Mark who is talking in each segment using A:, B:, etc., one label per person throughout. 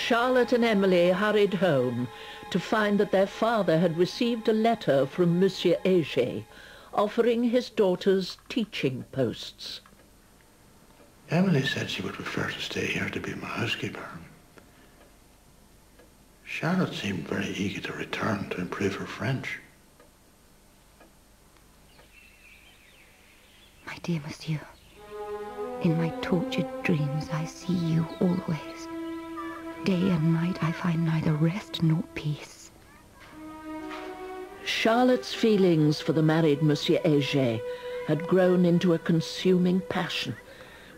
A: Charlotte and Emily hurried home to find that their father had received a letter from Monsieur Heger offering his daughters teaching posts.
B: Emily said she would prefer to stay here to be my housekeeper. Charlotte seemed very eager to return to improve her French.
C: My dear monsieur, in my tortured dreams I see you always. Day and night I find neither rest nor peace.
A: Charlotte's feelings for the married Monsieur Heger had grown into a consuming passion,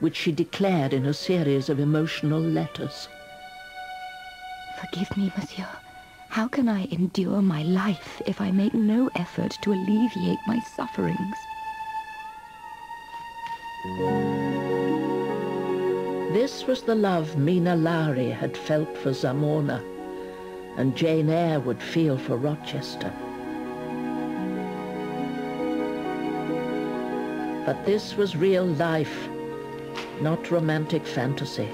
A: which she declared in a series of emotional letters.
C: Forgive me, monsieur. How can I endure my life if I make no effort to alleviate my sufferings?
A: This was the love Mina Lowry had felt for Zamora, and Jane Eyre would feel for Rochester. But this was real life, not romantic fantasy.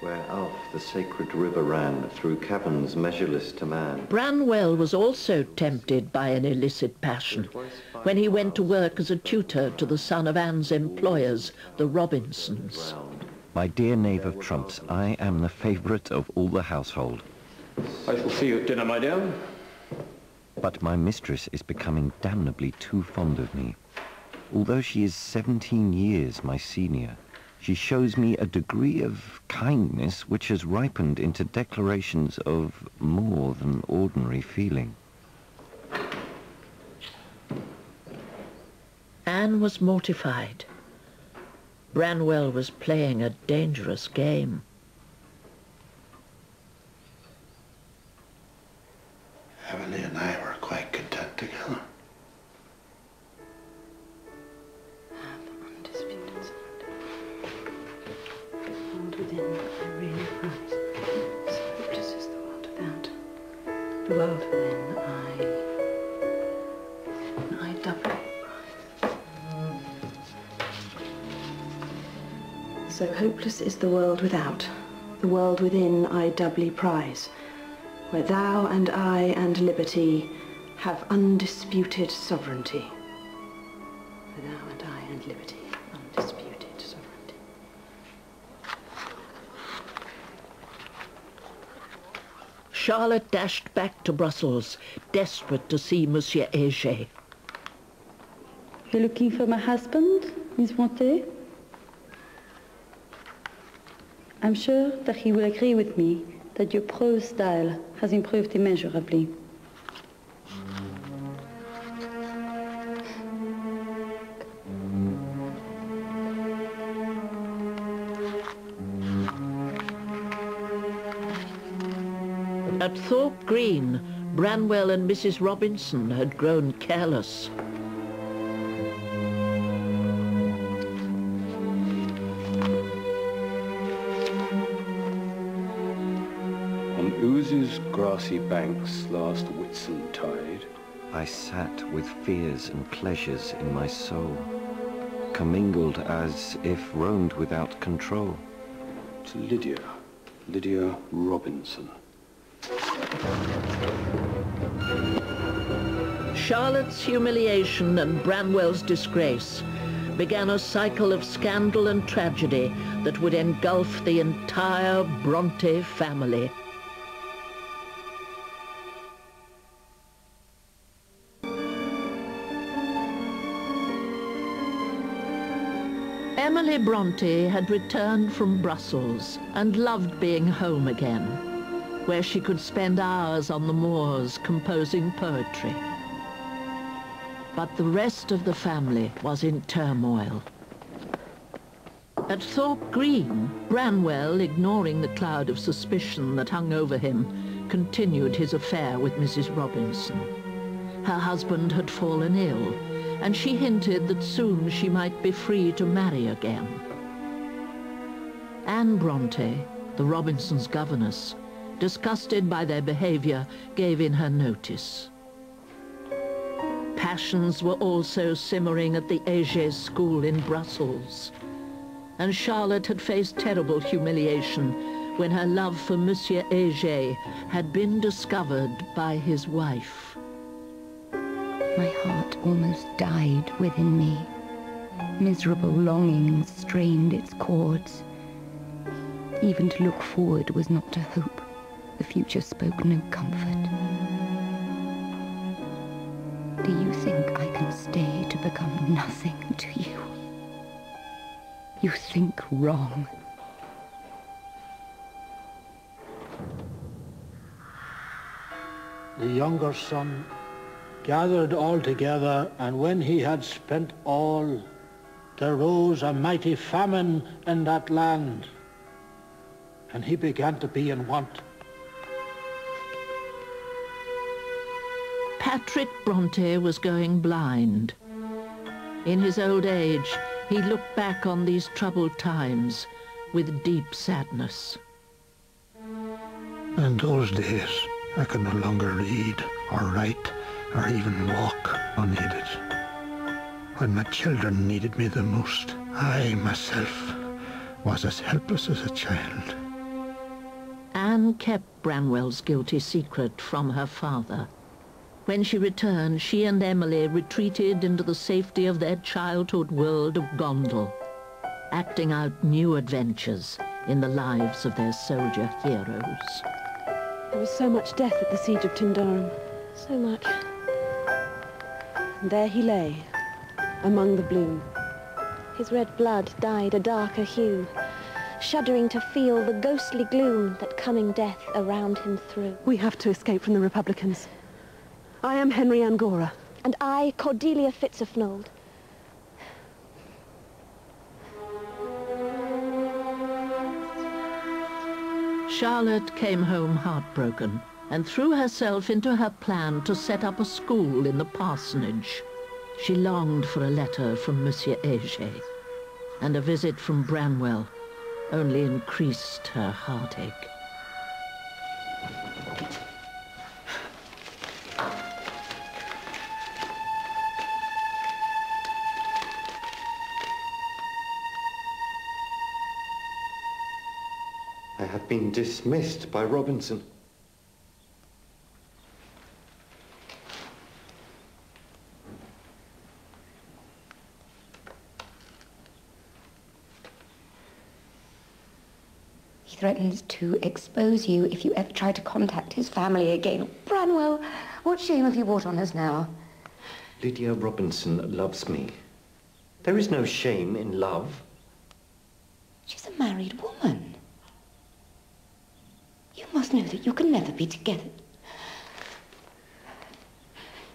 D: Where Alf, the sacred river, ran through caverns measureless to man.
A: Branwell was also tempted by an illicit passion when he went to work as a tutor to the son of Anne's employers, the Robinsons.
E: My dear knave of trumps, I am the favourite of all the household.
F: I shall see you at dinner, my dear.
E: But my mistress is becoming damnably too fond of me. Although she is 17 years my senior, she shows me a degree of kindness which has ripened into declarations of more than ordinary feeling.
A: Anne was mortified. Branwell was playing a dangerous game.
B: Emily and I were quite content together.
G: Have undisputed sovereignty. The world within I really prize. So hopeless is the world without. The world within I doubly prize. So hopeless is the world without. The world within I doubly prize. Where thou and I and liberty have undisputed sovereignty. Where thou and I and liberty have undisputed sovereignty.
A: Charlotte dashed back to Brussels, desperate to see Monsieur Heger.
G: You're looking for my husband, Miss Brontes? I'm sure that he will agree with me that your prose style has improved immeasurably.
A: At Thorpe Green, Branwell and Mrs. Robinson had grown careless.
F: On Ouse's grassy banks last Whitsuntide,
E: I sat with fears and pleasures in my soul, commingled as if roamed without control.
F: to Lydia Robinson.
A: Charlotte's humiliation and Branwell's disgrace began a cycle of scandal and tragedy that would engulf the entire Bronte family. Emily Bronte had returned from Brussels and loved being home again, where she could spend hours on the moors composing poetry. But the rest of the family was in turmoil. At Thorpe Green, Branwell, ignoring the cloud of suspicion that hung over him, continued his affair with Mrs. Robinson. Her husband had fallen ill, and she hinted that soon she might be free to marry again. Anne Bronte, the Robinsons' governess, disgusted by their behavior, gave in her notice. passions were also simmering at the Heger school in Brussels. And Charlotte had faced terrible humiliation when her love for Monsieur Heger had been discovered by his wife.
C: My heart almost died within me. Miserable longing strained its chords. Even to look forward was not to hope. The future spoke no comfort. Do you think I can stay to become nothing to you? You think wrong.
B: The younger son gathered all together, and when he had spent all, there rose a mighty famine in that land, and he began to be in want.
A: Patrick Bronte was going blind. In his old age, he looked back on these troubled times with deep sadness.
B: In those days, I could no longer read or write or even walk unaided. When my children needed me the most, I myself was as helpless as a child.
A: Anne kept Branwell's guilty secret from her father. When she returned, she and Emily retreated into the safety of their childhood world of Gondal, acting out new adventures in the lives of their soldier heroes.
G: There was so much death at the siege of Tindarum. So much. And there he lay, among the bloom.
H: His red blood dyed a darker hue, shuddering to feel the ghostly gloom that coming death around him threw.
G: We have to escape from the Republicans. I am Henry Angora.
H: And I, Cordelia Fitzofnold.
A: Charlotte came home heartbroken and threw herself into her plan to set up a school in the parsonage. She longed for a letter from Monsieur Heger, and a visit from Branwell only increased her heartache.
D: I have been dismissed by Robinson.
C: He threatens to expose you if you ever try to contact his family again. Branwell, what shame have you brought on us now?
D: Lydia Robinson loves me. There is no shame in love.
C: She's a married woman. You must know that you can never be together.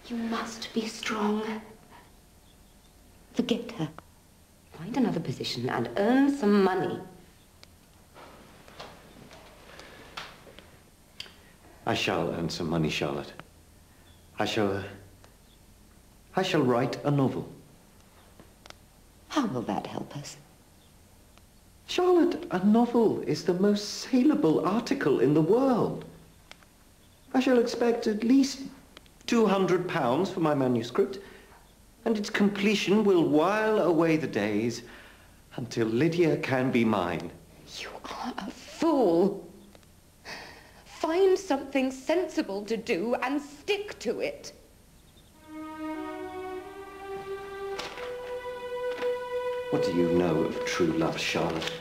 C: You must be strong. Forget her. Find another position and earn some money.
D: I shall earn some money, Charlotte. I shall write a novel.
C: How will that help us?
D: Charlotte, a novel is the most saleable article in the world. I shall expect at least £200 for my manuscript, and its completion will while away the days until Lydia can be mine.
C: You are a fool. Find something sensible to do and stick to it.
D: What do you know of true love, Charlotte?